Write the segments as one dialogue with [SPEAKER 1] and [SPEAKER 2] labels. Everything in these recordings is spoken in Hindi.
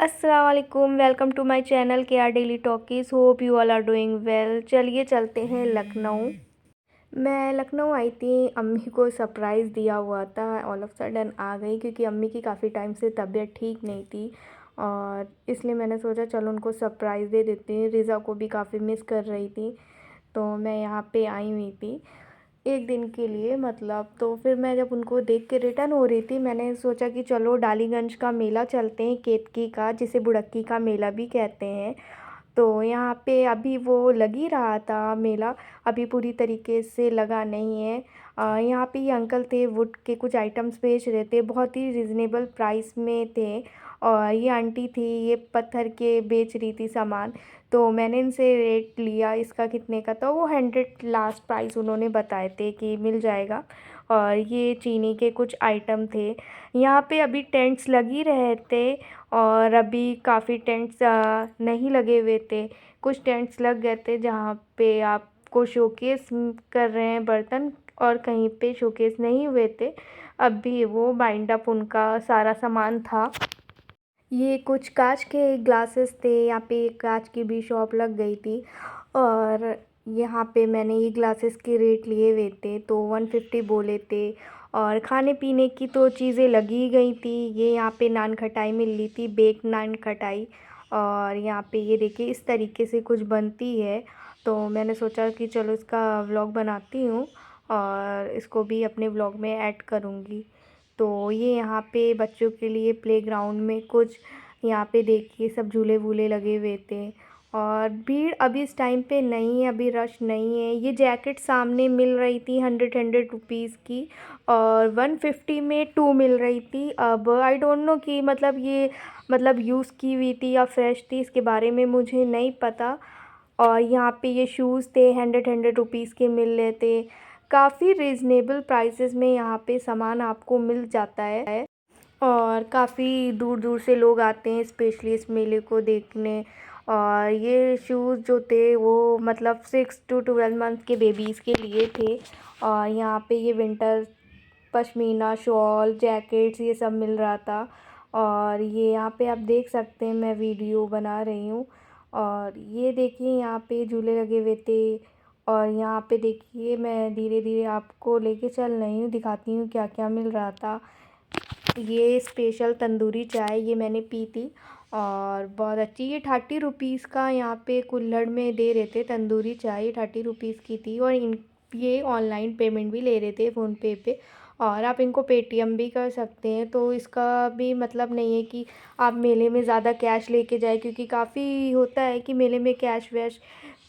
[SPEAKER 1] अस्सलाम वालेकुम, welcome to my channel K R Daily Talkies. Hope you all are doing well. चलिए चलते हैं लखनऊ। मैं लखनऊ आई थी, अम्मी को सरप्राइज़ दिया हुआ था। ऑल ऑफ सडन आ गई क्योंकि अम्मी की काफ़ी टाइम से तबीयत ठीक नहीं थी और इसलिए मैंने सोचा चलो उनको सरप्राइज़ दे देती हूँ। रिज़ा को भी काफ़ी मिस कर रही थी, तो मैं यहाँ पे आई हुई थी एक दिन के लिए मतलब। तो फिर मैं जब उनको देख के रिटर्न हो रही थी, मैंने सोचा कि चलो डालीगंज का मेला चलते हैं, केतकी का, जिसे बुड़क्की का मेला भी कहते हैं। तो यहाँ पे अभी वो लग ही रहा था मेला, अभी पूरी तरीके से लगा नहीं है। यहाँ पे ये अंकल थे, वुड के कुछ आइटम्स बेच रहे थे, बहुत ही रिजनेबल प्राइस में थे। और ये आंटी थी, ये पत्थर के बेच रही थी सामान। तो मैंने इनसे रेट लिया, इसका कितने का था। वो 100 लास्ट प्राइस उन्होंने बताए थे कि मिल जाएगा। और ये चीनी के कुछ आइटम थे। यहाँ पे अभी टेंट्स लग ही रहे थे और अभी काफ़ी टेंट्स नहीं लगे हुए थे। कुछ टेंट्स लग गए थे जहाँ पे आपको शोकेस कर रहे हैं बर्तन, और कहीं पे शोकेस नहीं हुए थे। अभी वो बाइंड अप उनका सारा सामान था। ये कुछ कांच के ग्लासेस थे, यहाँ पे एक कांच की भी शॉप लग गई थी। और यहाँ पे मैंने ये ग्लासेस के रेट लिए हुए थे, तो 150 बोले थे। और खाने पीने की तो चीज़ें लगी गई थी। ये यहाँ पे नान खटाई मिल रही थी, बेक नान खटाई। और यहाँ पे ये देखिए इस तरीके से कुछ बनती है। तो मैंने सोचा कि चलो इसका व्लॉग बनाती हूँ और इसको भी अपने व्लॉग में ऐड करूँगी। तो ये यहाँ पे बच्चों के लिए प्लेग्राउंड में कुछ, यहाँ पे देखिए सब झूले वूले लगे हुए थे। और भीड़ अभी इस टाइम पे नहीं है, अभी रश नहीं है। ये जैकेट सामने मिल रही थी 100 रुपीज़ की, और 150 में 2 मिल रही थी। अब आई डोंट नो कि मतलब ये मतलब यूज़ की हुई थी या फ्रेश थी, इसके बारे में मुझे नहीं पता। और यहाँ पे ये शूज़ थे, 100 रुपीज़ के मिल रहे थे। काफ़ी रीज़नेबल प्राइसेस में यहाँ पे सामान आपको मिल जाता है। और काफ़ी दूर दूर से लोग आते हैं स्पेशली इस मेले को देखने। और ये शूज़ जो थे वो मतलब 6 to 12 मंथ के बेबीज़ के लिए थे। और यहाँ पे ये विंटर पश्मीना शॉल, जैकेट्स, ये सब मिल रहा था। और ये यहाँ पे आप देख सकते हैं, मैं वीडियो बना रही हूँ। और ये देखिए यहाँ पे झूले लगे हुए थे। और यहाँ पे देखिए मैं धीरे धीरे आपको लेके चल रही हूँ, दिखाती हूँ क्या क्या मिल रहा था। ये स्पेशल तंदूरी चाय ये मैंने पी थी और बहुत अच्छी। ये 30 रुपीज़ का यहाँ पे कुल्हड़ में दे रहे थे तंदूरी चाय, 30 रुपीज़ की थी। और ये ऑनलाइन पेमेंट भी ले रहे थे फ़ोनपे पे। और आप इनको पेटीएम भी कर सकते हैं। तो इसका भी मतलब नहीं है कि आप मेले में ज़्यादा कैश लेके जाए, क्योंकि काफ़ी होता है कि मेले में कैश वैश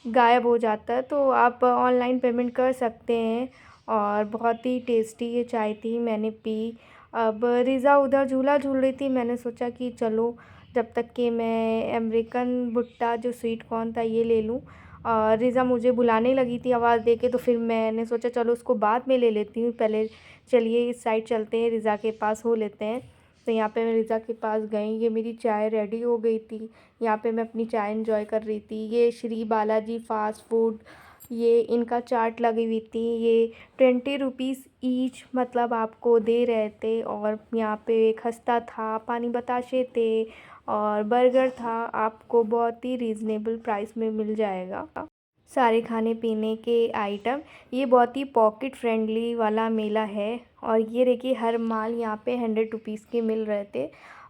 [SPEAKER 1] गायब हो जाता है। तो आप ऑनलाइन पेमेंट कर सकते हैं। और बहुत ही टेस्टी ये चाय थी, मैंने पी। अब रिज़ा उधर झूला झूल रही थी, मैंने सोचा कि चलो जब तक कि मैं अमेरिकन भुट्टा जो स्वीट कॉर्न था ये ले लूँ। और रिज़ा मुझे बुलाने लगी थी आवाज़ दे के, तो फिर मैंने सोचा चलो उसको बाद में ले लेती हूँ, पहले चलिए इस साइड चलते हैं, रिज़ा के पास हो लेते हैं। तो यहाँ पे मैं रिज़ा के पास गई, ये मेरी चाय रेडी हो गई थी। यहाँ पे मैं अपनी चाय एंजॉय कर रही थी। ये श्री बालाजी फ़ास्ट फूड, ये इनका चार्ट लगी हुई थी। ये 20 रुपीज़ ईच मतलब आपको दे रहे थे। और यहाँ पे खस्ता था, पानी बताशे थे और बर्गर था। आपको बहुत ही रीज़नेबल प्राइस में मिल जाएगा सारे खाने पीने के आइटम। ये बहुत ही पॉकेट फ्रेंडली वाला मेला है। और ये देखिए हर माल यहाँ पे 100 रुपीज़ के मिल रहे थे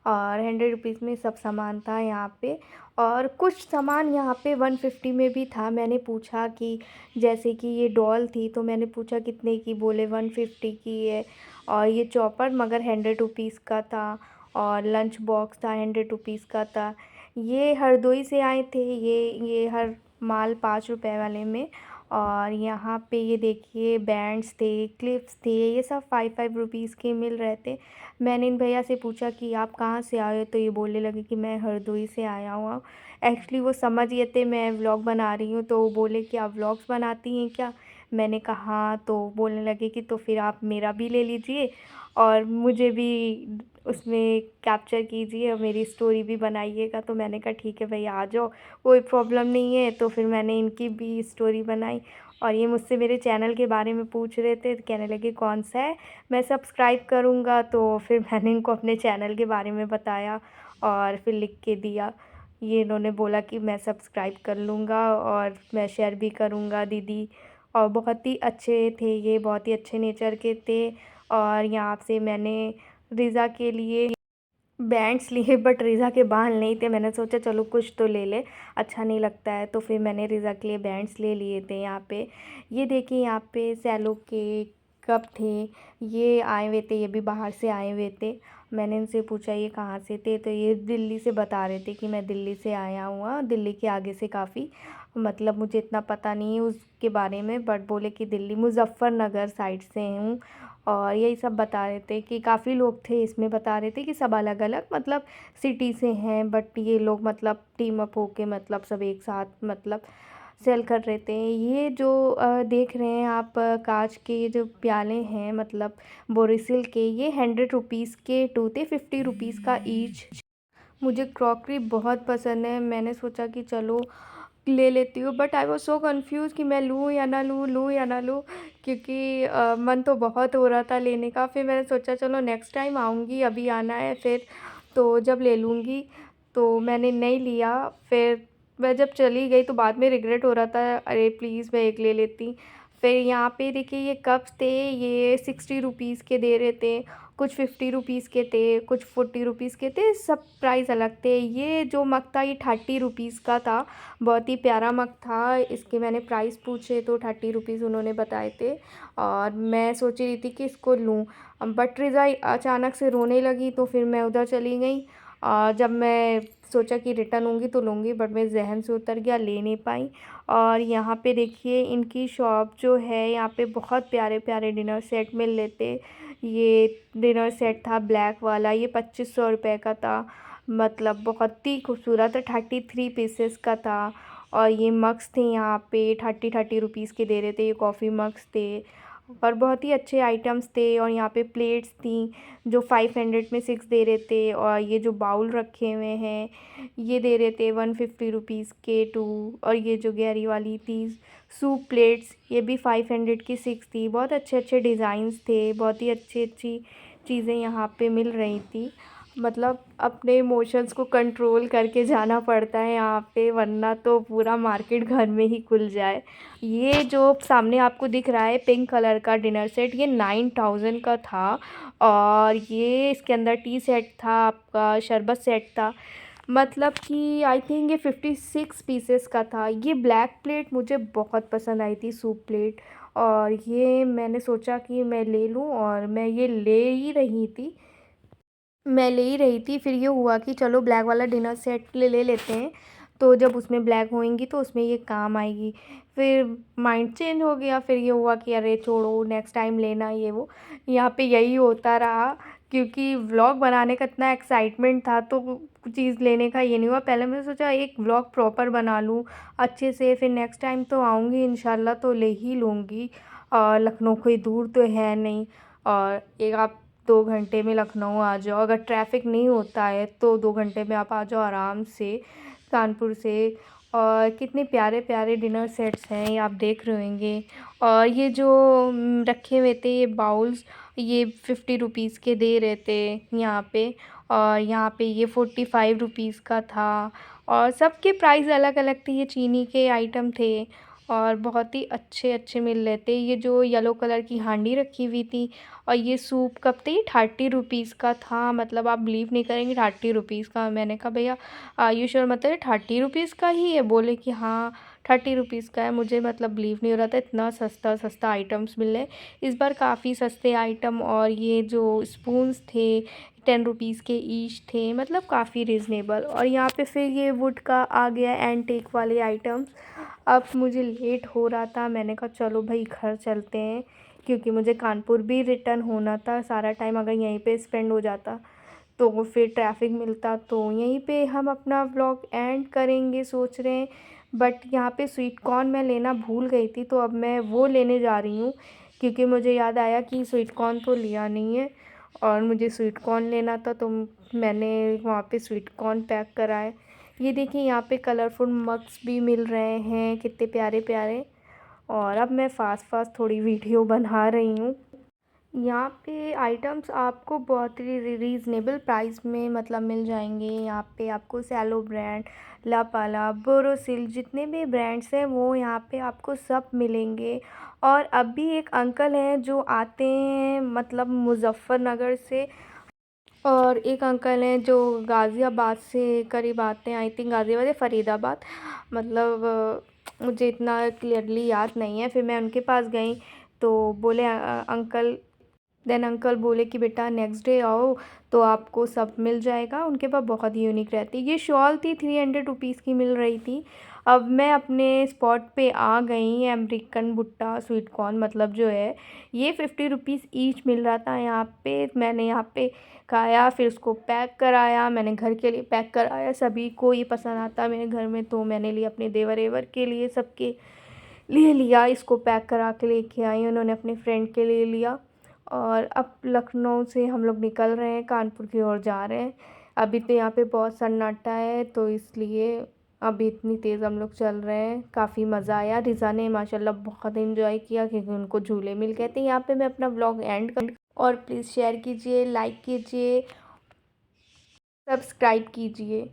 [SPEAKER 1] और 100 रुपीज़ में सब सामान था यहाँ पे। और कुछ सामान यहाँ पे 150 में भी था। मैंने पूछा कि जैसे कि ये डॉल थी, तो मैंने पूछा कितने की, बोले 150 की है। और ये चॉपर मगर 100 रुपीज़ का था। और लंच बॉक्स था, 100 रुपीज़ का था। ये हरदोई से आए थे, ये हर माल 5 रुपए वाले में। और यहाँ पे ये देखिए बैंड्स थे, क्लिप्स थे, ये सब 5 5 रुपीज़ के मिल रहे थे। मैंने इन भैया से पूछा कि आप कहाँ से आए हो, तो ये बोलने लगे कि मैं हरदोई से आया हूँ। एक्चुअली वो समझ गए थे मैं व्लॉग बना रही हूँ, तो वो बोले कि आप व्लॉग्स बनाती हैं क्या। मैंने कहा हाँ, तो बोलने लगे कि तो फिर आप मेरा भी ले लीजिए और मुझे भी उसमें कैप्चर कीजिए और मेरी स्टोरी भी बनाइएगा। तो मैंने कहा ठीक है भैया आ जाओ, कोई प्रॉब्लम नहीं है। तो फिर मैंने इनकी भी स्टोरी बनाई। और ये मुझसे मेरे चैनल के बारे में पूछ रहे थे, तो कहने लगे कौन सा है, मैं सब्सक्राइब करूँगा। तो फिर मैंने इनको अपने चैनल के बारे में बताया। और फिर लिख के दिया। ये इन्होंने बोला कि मैं सब्सक्राइब कर लूँगा और मैं शेयर भी करूँगा दीदी। और बहुत ही अच्छे थे ये, बहुत ही अच्छे नेचर के थे। और यहाँ से मैंने रिज़ा के लिए बैंड्स लिए, बट रिज़ा के बाल नहीं थे। मैंने सोचा चलो कुछ तो ले ले, अच्छा नहीं लगता है, तो फिर मैंने रिज़ा के लिए बैंड्स ले लिए थे। यहाँ पे ये देखिए, यहाँ पे सेलो के कप थे। ये आए हुए थे, ये भी बाहर से आए हुए थे। मैंने इनसे पूछा ये कहाँ से थे, तो ये दिल्ली से बता रहे थे कि मैं दिल्ली से आया हुआ, दिल्ली के आगे से काफ़ी, मतलब मुझे इतना पता नहीं है उसके बारे में, बट बोले कि दिल्ली मुज़फ़्फ़रनगर साइड से हूँ। और यही सब बता रहे थे कि काफ़ी लोग थे इसमें, बता रहे थे कि सब अलग अलग मतलब सिटी से हैं, बट ये लोग मतलब टीम अप होके मतलब सब एक साथ मतलब सेल कर रहे थे। ये जो देख रहे हैं आप, कांच के ये जो प्याले हैं मतलब बोरोसिल के, ये 100 रुपीज़ के 2 थे, 50 रुपीज़ का ईच। मुझे क्रॉकरी बहुत पसंद है, मैंने सोचा कि चलो ले लेती हूँ, but I was so confuse कि मैं लूँ या ना लूँ, लूँ या ना लूँ, क्योंकि मन तो बहुत हो रहा था लेने का। फिर मैंने सोचा चलो नेक्स्ट टाइम आऊँगी, अभी आना है फिर तो जब ले लूँगी, तो मैंने नहीं लिया। फिर मैं जब चली गई तो बाद में रिग्रेट हो रहा था, अरे प्लीज़ मैं एक ले लेती। फिर यहाँ पे देखिए ये कप्स थे, ये 60 रुपीज़ के दे रहे थे, कुछ 50 रुपीज़ के थे, कुछ 40 रुपीज़ के थे, सब प्राइस अलग थे। ये जो मग था ये 30 रुपीज़ का था, बहुत ही प्यारा मग था। इसके मैंने प्राइस पूछे तो 30 रुपीज़ उन्होंने बताए थे, और मैं सोच रही थी कि इसको लूँ, बट रिज़ा अचानक से रोने लगी तो फिर मैं उधर चली गई। जब मैं सोचा कि रिटर्न होंगी तो लूँगी, बट मेरे ज़हन से उतर गया, ले नहीं पाई। और यहाँ पे देखिए इनकी शॉप जो है, यहाँ पे बहुत प्यारे प्यारे डिनर सेट मिल लेते। ये डिनर सेट था ब्लैक वाला, ये 2500 रुपये का था, मतलब बहुत ही खूबसूरत, 33 पीसेस का था। और ये मग्स थे यहाँ पे 30 रुपीज़ के दे रहे थे, ये कॉफ़ी मग्स थे, और बहुत ही अच्छे आइटम्स थे। और यहाँ पे प्लेट्स थी जो 500 में 6 दे रहे थे। और ये जो बाउल रखे हुए हैं ये दे रहे थे 150 रुपीज़ के 2। और ये जो गहरी वाली थी सूप प्लेट्स, ये भी 500 की 6 थी। बहुत अच्छे अच्छे डिज़ाइंस थे, बहुत ही अच्छी अच्छी चीज़ें यहाँ पे मिल रही थी। मतलब अपने इमोशंस को कंट्रोल करके जाना पड़ता है यहाँ पे, वरना तो पूरा मार्केट घर में ही खुल जाए। ये जो सामने आपको दिख रहा है पिंक कलर का डिनर सेट, ये 9000 का था। और ये इसके अंदर टी सेट था, आपका शरबत सेट था, मतलब कि आई थिंक ये 56 पीसेस का था। ये ब्लैक प्लेट मुझे बहुत पसंद आई थी, सूप प्लेट, और ये मैंने सोचा कि मैं ले लूँ, और मैं ये ले ही रही थी। फिर ये हुआ कि चलो ब्लैक वाला डिनर सेट ले ले लेते हैं, तो जब उसमें ब्लैक होएंगी तो उसमें ये काम आएगी। फिर माइंड चेंज हो गया, फिर ये हुआ कि अरे छोड़ो नेक्स्ट टाइम लेना ये वो। यहाँ पे यही होता रहा, क्योंकि व्लॉग बनाने का इतना एक्साइटमेंट था तो चीज़ लेने का ये नहीं हुआ। पहले मैंने सोचा एक व्लॉग प्रॉपर बना लूँ अच्छे से, फिर नेक्स्ट टाइम तो आऊँगी इंशाल्लाह तो ले ही लूँगी। और लखनऊ कोई दूर तो है नहीं, और एक आप 2 घंटे में लखनऊ आ जाओ, अगर ट्रैफिक नहीं होता है तो 2 घंटे में आप आ जाओ आराम से कानपुर से। और कितने प्यारे प्यारे डिनर सेट्स हैं ये आप देख रहे होंगे। और ये जो रखे हुए थे ये बाउल्स, ये 50 रुपीज़ के दे रहे थे यहाँ पे। और यहाँ पे ये 45 रुपीज़ का था, और सबके प्राइस अलग अलग थे। ये चीनी के आइटम थे और बहुत ही अच्छे अच्छे मिल रहे थे। ये जो येलो कलर की हांडी रखी हुई थी, और ये सूप कप थे, ये 30 रुपीज़ का था, मतलब आप बिलीव नहीं करेंगे 30 रुपीज़ का। मैंने कहा भैया आयु श्योर, मतलब ये 30 रुपीज़ का ही है? बोले कि हाँ 30 रुपीज़ का है। मुझे मतलब बिलीव नहीं हो रहा था, इतना सस्ता सस्ता आइटम्स मिल रहे हैं इस बार, काफ़ी सस्ते आइटम। और ये जो स्पून्स थे 10 रुपीज़ के ईच थे, मतलब काफ़ी रिजनेबल। और यहाँ पे फिर ये वुड का आ गया एंटीक वाले आइटम्स। अब मुझे लेट हो रहा था, मैंने कहा चलो भाई घर चलते हैं, क्योंकि मुझे कानपुर भी रिटर्न होना था। सारा टाइम अगर यहीं पे स्पेंड हो जाता तो फिर ट्रैफिक मिलता, तो यहीं पे हम अपना व्लॉग एंड करेंगे सोच रहे हैं। बट यहाँ पे स्वीट कॉर्न मैं लेना भूल गई थी, तो अब मैं वो लेने जा रही हूँ, क्योंकि मुझे याद आया कि स्वीट कॉर्न तो लिया नहीं है, और मुझे स्वीट कॉर्न लेना था, तो मैंने वहाँ पे स्वीट कॉर्न पैक कराए। ये देखिए यहाँ पे कलरफुल मग्स भी मिल रहे हैं, कितने प्यारे प्यारे। और अब मैं फ़ास्ट फ़ास्ट थोड़ी वीडियो बना रही हूँ। यहाँ पे आइटम्स आपको बहुत ही रीज़नेबल प्राइस में मतलब मिल जाएंगे। यहाँ पे आपको सैलो ब्रांड, लापाला, बोरोसिल, जितने भी ब्रांड्स हैं वो यहाँ पे आपको सब मिलेंगे। और अभी एक अंकल हैं जो आते हैं मतलब मुज़फ़्फ़रनगर से, और एक अंकल हैं जो गाज़ियाबाद से करीब आते हैं, आई थिंक गाज़ियाबाद या फ़रीदाबाद, मतलब मुझे इतना क्लियरली याद नहीं है। फिर मैं उनके पास गई तो बोले अंकल, देन अंकल बोले कि बेटा नेक्स्ट डे आओ तो आपको सब मिल जाएगा। उनके पास बहुत यूनिक रहती है। ये शॉल थी 300 रुपीज़ की मिल रही थी। अब मैं अपने स्पॉट पे आ गई। अमेरिकन भुट्टा स्वीट कॉर्न मतलब जो है ये 50 रुपीज़ ईच मिल रहा था यहाँ पे। मैंने यहाँ पे खाया, फिर उसको पैक कराया, मैंने घर के लिए पैक कराया। सभी को ये पसंद आता मेरे घर में, तो मैंने लिया अपने देवर एवर के लिए, सबके लिए लिया। इसको पैक करा के लेके आई, उन्होंने अपने फ्रेंड के लिए लिया। और अब लखनऊ से हम लोग निकल रहे हैं, कानपुर की ओर जा रहे हैं। अभी तो यहाँ पे बहुत सन्नाटा है, तो इसलिए अभी इतनी तेज़ हम लोग चल रहे हैं। काफ़ी मज़ा आया। रिज़ा ने माशाल्लाह बहुत इन्जॉय किया क्योंकि उनको झूले मिल गए थे। यहाँ पे मैं अपना ब्लॉग एंड कर, और प्लीज़ शेयर कीजिए, लाइक कीजिए, सब्सक्राइब कीजिए।